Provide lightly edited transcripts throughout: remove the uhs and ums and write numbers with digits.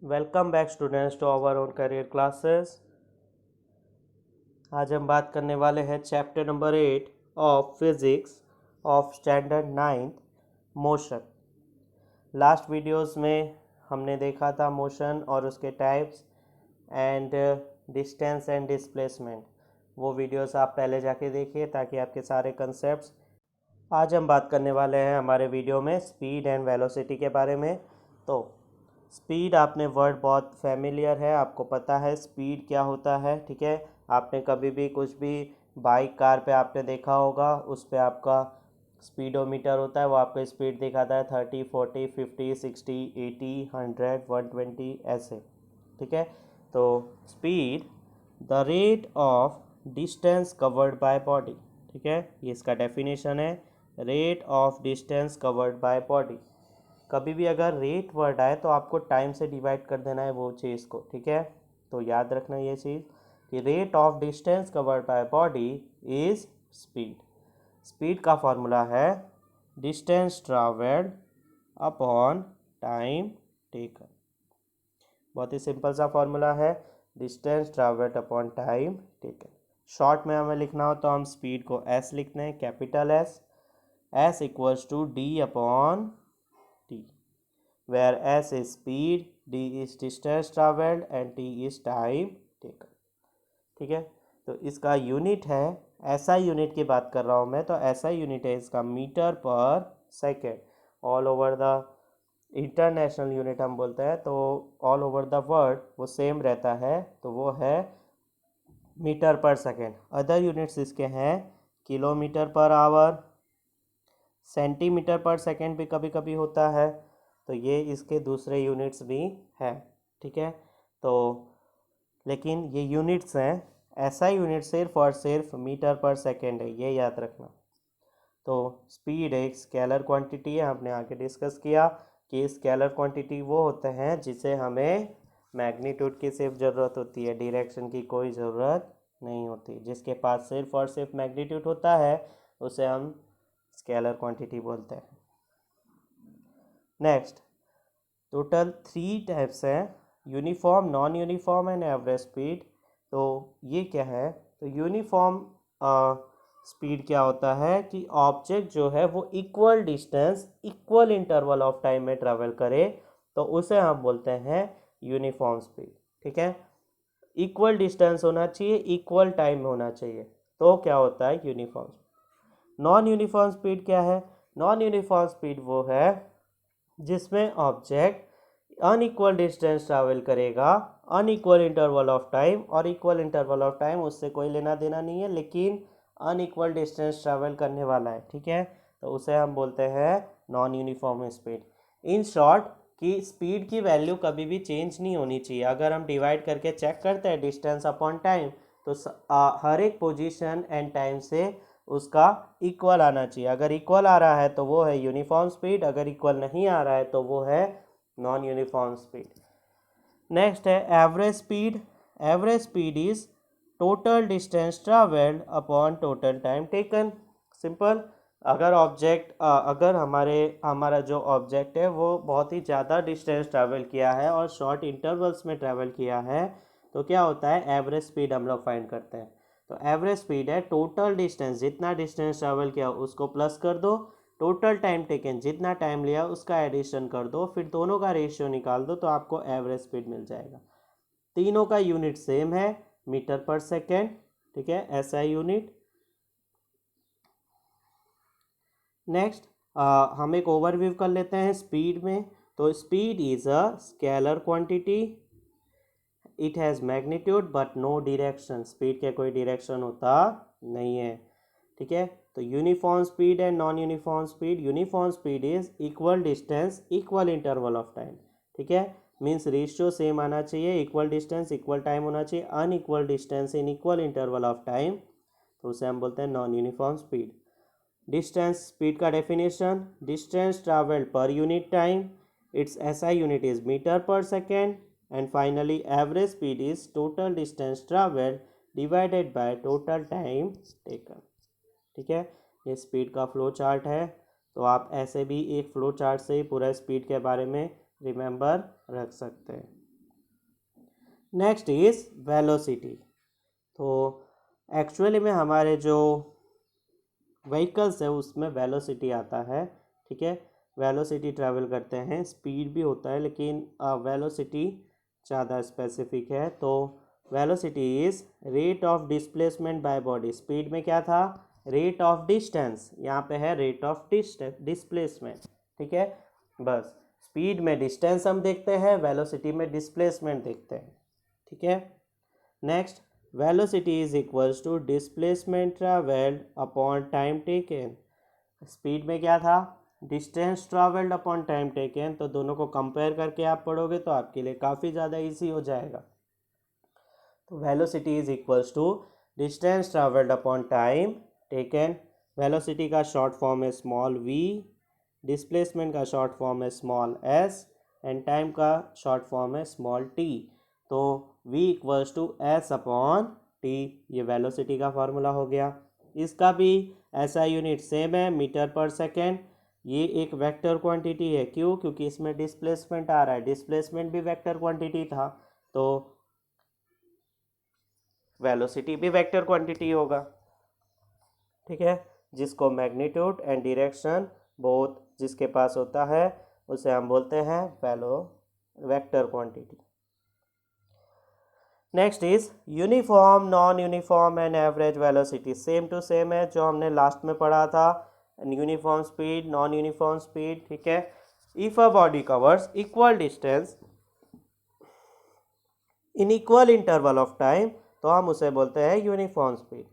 Welcome back students to our own career classes. आज हम बात करने वाले हैं chapter number 8 of physics of standard 9 motion. Last videos में हमने देखा था मोशन और उसके types and distance and displacement. वो वीडियोस आप पहले जाके देखिए ताकि आपके सारे कंसेप्ट्स। आज हम बात करने वाले हैं हमारे वीडियो में स्पीड एंड वेलोसिटी के बारे में। तो स्पीड, आपने वर्ड बहुत फेमिलियर है, आपको पता है स्पीड क्या होता है। ठीक है, आपने कभी भी कुछ भी बाइक कार पे आपने देखा होगा, उस पे आपका स्पीडोमीटर होता है, वो आपको स्पीड दिखाता है 30, 40, 50, 60, 80, 100, 120 ऐसे। ठीक है, तो speed the rate of distance covered by body. ठीक है, ये इसका डेफिनेशन है, rate of distance covered by body. कभी भी अगर रेट वर्ड आए तो आपको टाइम से डिवाइड कर देना है वो चीज़ को। ठीक है, तो याद रखना ये चीज़ कि rate of distance covered by body is speed. Speed का फॉर्मूला है distance travelled upon time taken. बहुत ही सिंपल सा फॉर्मूला है, distance travelled upon time taken. Short में हमें लिखना हो तो हम स्पीड को एस लिखते हैं, capital S. S equals to D upon T, where s is speed, d is distance traveled and t is time taken। ठीक है, तो इसका यूनिट है, ऐसा यूनिट की बात कर रहा हूँ मैं, तो ऐसा यूनिट है इसका metre per second. All over the international unit हम बोलते हैं, तो ऑल ओवर द वर्ल्ड वो सेम रहता है, तो वो है metre per second. Other units इसके हैं किलोमीटर पर आवर, सेंटीमीटर पर सेकेंड भी कभी कभी होता है, तो ये इसके दूसरे यूनिट्स भी हैं। ठीक है, तो लेकिन ये यूनिट्स हैं, ऐसा यूनिट सिर्फ और सिर्फ मीटर पर सेकेंड है, ये याद रखना। तो स्पीड एक स्केलर क्वांटिटी है, हमने आगे डिस्कस किया कि स्केलर क्वांटिटी वो होते हैं जिसे हमें मैग्नीट्यूड की सिर्फ ज़रूरत होती है, डायरेक्शन की कोई ज़रूरत नहीं होती। जिसके पास सिर्फ और सिर्फ मैग्नीट्यूड होता है उसे हम स्केलर क्वांटिटी बोलते हैं। नेक्स्ट, टोटल 3 टाइप्स हैं, uniform, non uniform and average speed. तो ये क्या है, तो यूनिफॉर्म स्पीड क्या होता है कि ऑब्जेक्ट जो है वो equal distance equal interval of time में ट्रेवल करे, तो उसे हम बोलते हैं यूनिफॉर्म स्पीड। ठीक है, इक्वल डिस्टेंस होना चाहिए, इक्वल टाइम होना चाहिए, तो क्या होता है यूनिफॉर्म। नॉन यूनिफॉर्म स्पीड क्या है, नॉन यूनिफॉर्म स्पीड वो है जिसमें ऑब्जेक्ट अनइक्वल डिस्टेंस ट्रैवल करेगा, अनइक्वल इंटरवल ऑफ टाइम, और इक्वल इंटरवल ऑफ टाइम उससे कोई लेना देना नहीं है, लेकिन अनइक्वल डिस्टेंस ट्रैवल करने वाला है। ठीक है, तो उसे हम बोलते हैं non uniform speed. In short कि स्पीड की वैल्यू कभी भी चेंज नहीं होनी चाहिए। अगर हम डिवाइड करके चेक करते हैं डिस्टेंस अपॉन टाइम, तो हर एक पोजीशन एंड टाइम से उसका इक्वल आना चाहिए। अगर इक्वल आ रहा है तो वो है यूनिफॉर्म स्पीड, अगर इक्वल नहीं आ रहा है तो वो है नॉन यूनिफॉर्म स्पीड। नेक्स्ट है average speed. Average speed is total distance travelled upon total time taken. Simple, अगर हमारा जो ऑब्जेक्ट है वो बहुत ही ज़्यादा डिस्टेंस ट्रैवल किया है और शॉर्ट इंटरवल्स में ट्रैवल किया है, तो क्या होता है, एवरेज स्पीड हम लोग फाइंड करते हैं। तो एवरेज स्पीड है टोटल डिस्टेंस, जितना डिस्टेंस ट्रैवल किया उसको प्लस कर दो, टोटल टाइम टेकन जितना टाइम लिया उसका एडिशन कर दो, फिर दोनों का रेशियो निकाल दो, तो आपको एवरेज स्पीड मिल जाएगा। तीनों का यूनिट सेम है, मीटर पर सेकेंड। ठीक है, ऐसा यूनिट। नेक्स्ट, हम एक ओवरव्यू कर लेते हैं स्पीड में। तो speed is a scalar quantity, it has magnitude but no direction. Speed के कोई डायरेक्शन होता नहीं है। ठीक है, तो uniform speed and non uniform speed. Uniform speed is equal distance equal interval of time. ठीक है, मीन्स रेशियो सेम आना चाहिए, इक्वल डिस्टेंस इक्वल टाइम होना चाहिए। Unequal distance in equal interval of time, तो उसे हम बोलते हैं non uniform speed. Distance speed का definition, distance travelled per unit time, it's SI unit is metre per second, and finally average speed is total distance travelled divided by total time taken. ठीक है, ये speed का flow chart है, तो आप ऐसे भी एक फ्लो चार्ट से ही पूरा स्पीड के बारे में रिमेंबर रख सकते हैं। Next is velocity. तो एक्चुअली में हमारे जो व्हीकल्स है उसमें वेलोसिटी आता है, ठीक है। वेलोसिटी ट्रैवल करते हैं, स्पीड भी होता है लेकिन वेलोसिटी ज़्यादा स्पेसिफिक है। तो velocity is rate of displacement by body. Speed में क्या था, रेट ऑफ डिस्टेंस, यहाँ पे है रेट ऑफ डिस्प्लेसमेंट, ठीक है। बस स्पीड में डिस्टेंस हम देखते हैं, वेलोसिटी में डिस्प्लेसमेंट देखते हैं, ठीक है। Next, velocity is equals to displacement travelled upon time taken. Speed में क्या था, distance travelled upon time taken. तो दोनों को कंपेयर करके आप पढ़ोगे तो आपके लिए काफ़ी ज़्यादा इजी हो जाएगा। तो velocity is equals to distance travelled upon time taken. Velocity का शॉर्ट फॉर्म है स्मॉल v, डिस्प्लेसमेंट का शॉर्ट फॉर्म है स्मॉल s एंड टाइम का शॉर्ट फॉर्म है स्मॉल t। तो v equals to s upon t, ये velocity का formula हो गया। इसका भी ऐसा यूनिट सेम है, मीटर पर सेकेंड। ये एक वेक्टर क्वांटिटी है, क्यों, क्योंकि इसमें डिस्प्लेसमेंट आ रहा है, डिस्प्लेसमेंट भी वेक्टर क्वांटिटी था, तो वेलोसिटी भी वेक्टर क्वांटिटी होगा, ठीक है। जिसको मैग्नीट्यूड एंड डायरेक्शन बोथ जिसके पास होता है उसे हम बोलते हैं vector quantity. Next is uniform, non uniform and average velocity. Same to same है जो हमने लास्ट में पढ़ा था, uniform speed, non uniform speed, ठीक है। If a body covers equal distance in equal interval of time, तो हम उसे बोलते हैं यूनिफॉर्म स्पीड,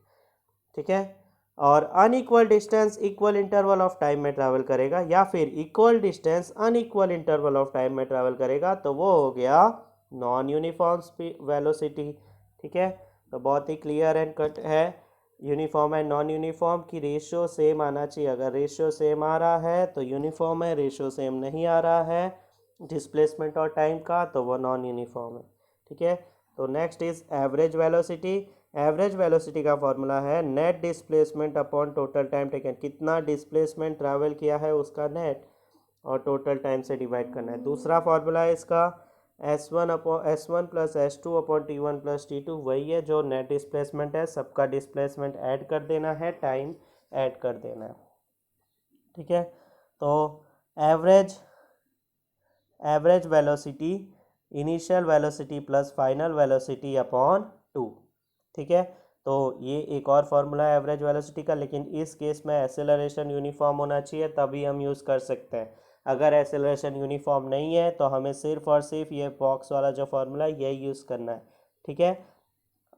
ठीक है। और unequal distance equal interval of time में ट्रैवल करेगा, या फिर equal distance unequal interval of time में ट्रैवल करेगा, तो वो हो गया नॉन यूनिफॉर्म वेलोसिटी, ठीक है। तो बहुत ही क्लियर एंड कट है, यूनिफॉर्म एंड नॉन यूनिफॉर्म की रेशियो सेम आना चाहिए। अगर रेशियो सेम आ रहा है तो यूनिफॉर्म है, रेशियो सेम नहीं आ रहा है डिस्प्लेसमेंट और टाइम का, तो वो नॉन यूनिफॉर्म है, ठीक है। तो next is average velocity. Average velocity का फॉर्मूला है net displacement upon total time taken. कितना डिस्प्लेसमेंट ट्रैवल किया है उसका नेट और टोटल टाइम से डिवाइड करना है। दूसरा फॉर्मूला है इसका S1 plus S2 upon T1 plus T2। वही है जो नेट डिस्प्लेसमेंट है, सबका डिस्प्लेसमेंट ऐड कर देना है, टाइम ऐड कर देना है, ठीक है। तो average velocity initial velocity plus final velocity upon 2, ठीक है। तो ये एक और फार्मूला है एवरेज वेलोसिटी का, लेकिन इस केस में एक्सेलरेशन यूनिफॉर्म होना चाहिए तभी हम यूज़ कर सकते हैं। अगर एक्सेलरेशन यूनिफॉर्म नहीं है तो हमें सिर्फ और सिर्फ ये बॉक्स वाला जो फार्मूला है यही यूज़ करना है, ठीक है।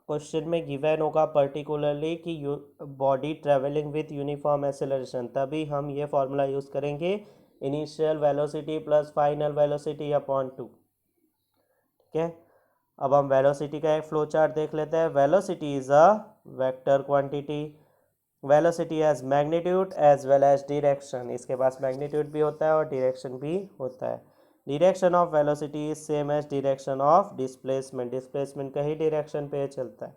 क्वेश्चन में गिवन होगा पर्टिकुलरली कि body travelling with uniform acceleration, तभी हम ये फार्मूला यूज़ करेंगे, initial velocity plus final velocity upon 2, ठीक है। अब हम वेलोसिटी का एक फ्लो चार्ट देख लेते हैं। Velocity is a vector quantity. Velocity as magnitude as well as direction. इसके पास मैग्नीट्यूड भी होता है और डायरेक्शन भी होता है। Direction of velocity is same as direction of displacement. Displacement का ही डायरेक्शन पे चलता है।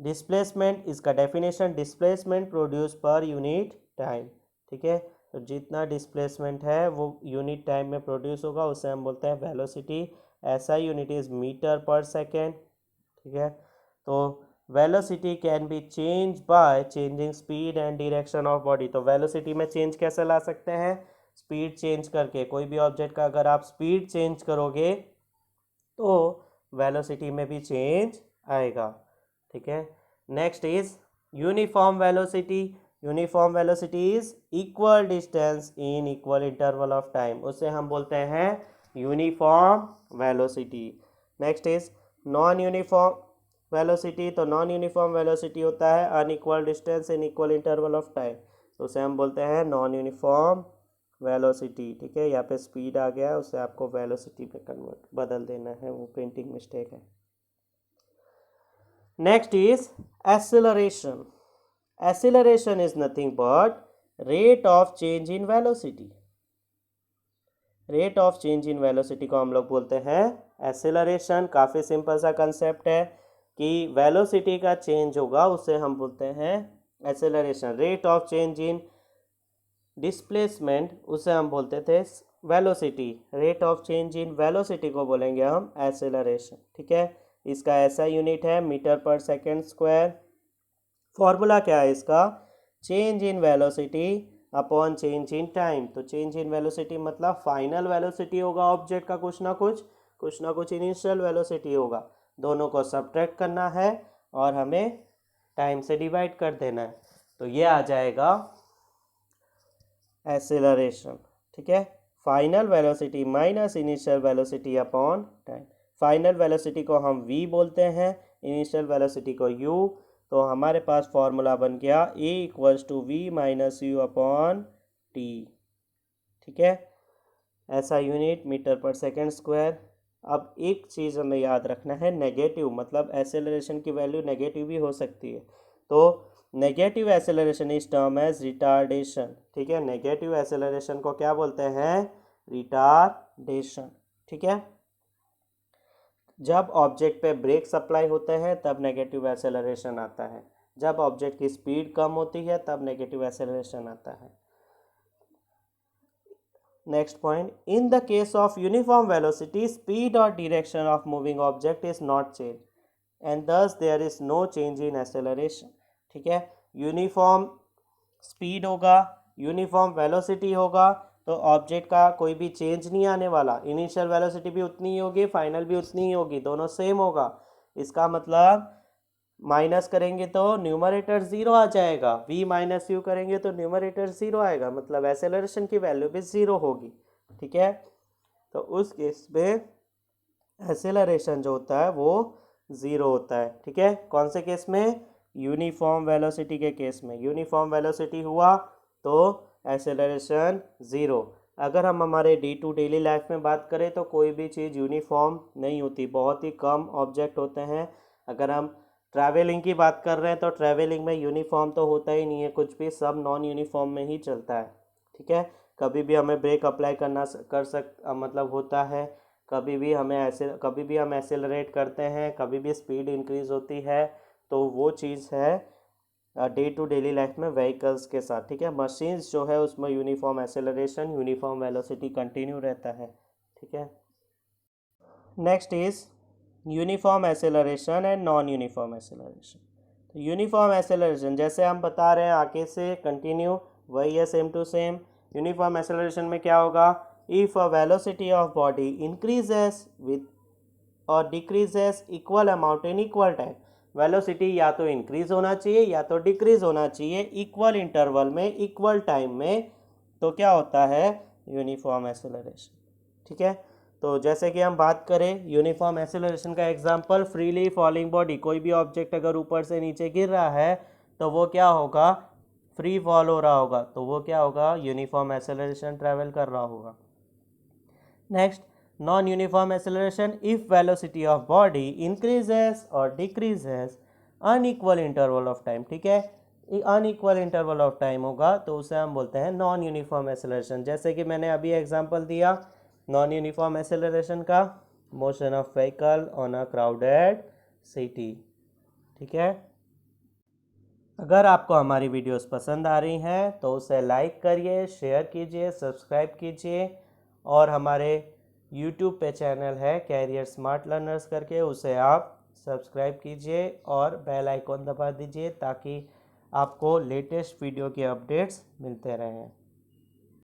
डिस्प्लेसमेंट इसका definition, displacement produce per unit time, ठीक है। तो जितना डिस्प्लेसमेंट है वो यूनिट टाइम में प्रोड्यूस होगा उसे हम बोलते हैं वेलोसिटी। ऐसा unit is metre per second, ठीक है। तो velocity can be change by changing speed and direction of body. तो वेलोसिटी में चेंज कैसे ला सकते हैं, स्पीड चेंज करके। कोई भी ऑब्जेक्ट का अगर आप स्पीड चेंज करोगे तो वेलोसिटी में भी चेंज आएगा, ठीक है। Next is uniform velocity. Uniform velocity is equal distance in equal interval of time, उसे हम बोलते हैं uniform velocity. Next is non uniform velocity. तो नॉन यूनिफॉर्म वेलोसिटी होता है unequal distance in equal interval of time, तो उसे हम बोलते हैं नॉन यूनिफॉर्म वेलोसिटी, ठीक है। यहाँ पे स्पीड आ गया है, उसे आपको वेलोसिटी पे कन्वर्ट बदल देना है, वो प्रिंटिंग मिस्टेक है। Next is acceleration. Acceleration is nothing but rate of change in velocity. Rate of change in velocity को हम लोग बोलते हैं एक्सेलरेशन। काफ़ी सिंपल सा कंसेप्ट है कि वेलोसिटी का चेंज होगा उसे हम बोलते हैं acceleration. Rate of change in displacement उसे हम बोलते थे velocity. Rate of change in velocity को बोलेंगे हम एक्सेलरेशन, ठीक है। इसका ऐसा यूनिट है metre per second square. Formula क्या है इसका, change in velocity upon change in time. तो चेंज इन वेलोसिटी मतलब फाइनल वेलोसिटी होगा ऑब्जेक्ट का, कुछ ना कुछ इनिशियल वेलोसिटी होगा, दोनों को सब्ट्रैक्ट करना है और हमें टाइम से डिवाइड कर देना है। तो ये आ जाएगा एक्सेलरेशन। ठीक है, final velocity minus initial velocity upon time. Final velocity को हम v बोलते हैं, इनिशियल वेलोसिटी को u। तो हमारे पास फॉर्मूला बन गया a equals to v minus u upon T. ठीक है, ऐसा unit metre per second square. अब एक चीज़ हमें याद रखना है, नेगेटिव मतलब एक्सेलरेशन की वैल्यू नेगेटिव भी हो सकती है। तो negative acceleration is term as retardation. ठीक है, नेगेटिव एक्सेलरेशन को क्या बोलते हैं, रिटार्डेशन। ठीक है, जब ऑब्जेक्ट पे ब्रेक सप्लाई होते हैं तब नेगेटिव एक्सेलरेशन आता है, जब ऑब्जेक्ट की स्पीड कम होती है तब नेगेटिव एक्सेलरेशन आता है। Next point, in the case of uniform velocity speed और direction of moving object is not change and thus there is no change in acceleration. ठीक है, यूनिफॉर्म स्पीड होगा, यूनिफॉर्म वेलोसिटी होगा, तो ऑब्जेक्ट का कोई भी चेंज नहीं आने वाला। इनिशियल वेलोसिटी भी उतनी ही होगी, फाइनल भी उतनी ही होगी, दोनों सेम होगा। इसका मतलब माइनस करेंगे तो न्यूमरेटर ज़ीरो आ जाएगा, v माइनस यू करेंगे तो न्यूमरेटर ज़ीरो आएगा, मतलब एक्सेलरेशन की वैल्यू भी ज़ीरो होगी। ठीक है, तो उस केस में एक्सेलरेशन जो होता है वो ज़ीरो होता है। ठीक है, कौन से केस में, यूनिफॉर्म वेलोसिटी के केस में। यूनिफॉर्म वेलोसिटी हुआ तो एक्सेलरेशन ज़ीरो। अगर हम हमारे डे टू डेली लाइफ में बात करें तो कोई भी चीज़ यूनिफॉर्म नहीं होती, बहुत ही कम ऑब्जेक्ट होते हैं। अगर हम ट्रैवलिंग की बात कर रहे हैं तो ट्रैवलिंग में यूनिफॉर्म तो होता ही नहीं है कुछ भी, सब नॉन यूनिफॉर्म में ही चलता है। ठीक है, कभी भी हमें ब्रेक अप्लाई मतलब होता है, कभी भी हम एक्सेलरेट करते हैं, कभी भी स्पीड इंक्रीज होती है, तो वो चीज़ है डे टू डेली लाइफ में व्हीकल्स के साथ। ठीक है, मशीन्स जो है उसमें uniform acceleration uniform velocity continue रहता है। ठीक है, next is uniform acceleration and non uniform acceleration. तो यूनिफॉर्म एक्सेलरेशन जैसे हम बता रहे हैं आगे से कंटिन्यू वही है, same to same. Uniform acceleration में क्या होगा, if a velocity of body increases with और decreases equal amount in equal time. Velocity या तो इंक्रीज होना चाहिए या तो डिक्रीज होना चाहिए इक्वल इंटरवल में, इक्वल टाइम में, तो क्या होता है, यूनिफॉर्म एक्सेलरेशन। ठीक है, तो जैसे कि हम बात करें यूनिफॉर्म एक्सेलरेशन का एग्जांपल, फ्रीली फॉलिंग बॉडी, कोई भी ऑब्जेक्ट अगर ऊपर से नीचे गिर रहा है तो वो क्या होगा, फ्री फॉल हो रहा होगा, तो वो क्या होगा, यूनिफॉर्म एक्सेलरेशन ट्रैवल कर रहा होगा। Next, non uniform acceleration, if velocity of body increases और decreases unequal interval of time. ठीक है, अनइक्वल इंटरवल ऑफ टाइम होगा तो उसे हम बोलते हैं नॉन यूनिफॉर्म एक्सेलरेशन। जैसे कि मैंने अभी एग्जांपल दिया नॉन यूनिफॉर्म एक्सेलरेशन का, motion of vehicle on a crowded city. ठीक है, अगर आपको हमारी वीडियोस पसंद आ रही हैं तो उसे लाइक करिए, शेयर कीजिए, सब्सक्राइब कीजिए, और हमारे यूट्यूब पे चैनल है कैरियर स्मार्ट लर्नर्स करके, उसे आप सब्सक्राइब कीजिए और बेल आइकॉन दबा दीजिए ताकि आपको लेटेस्ट वीडियो के अपडेट्स मिलते रहें।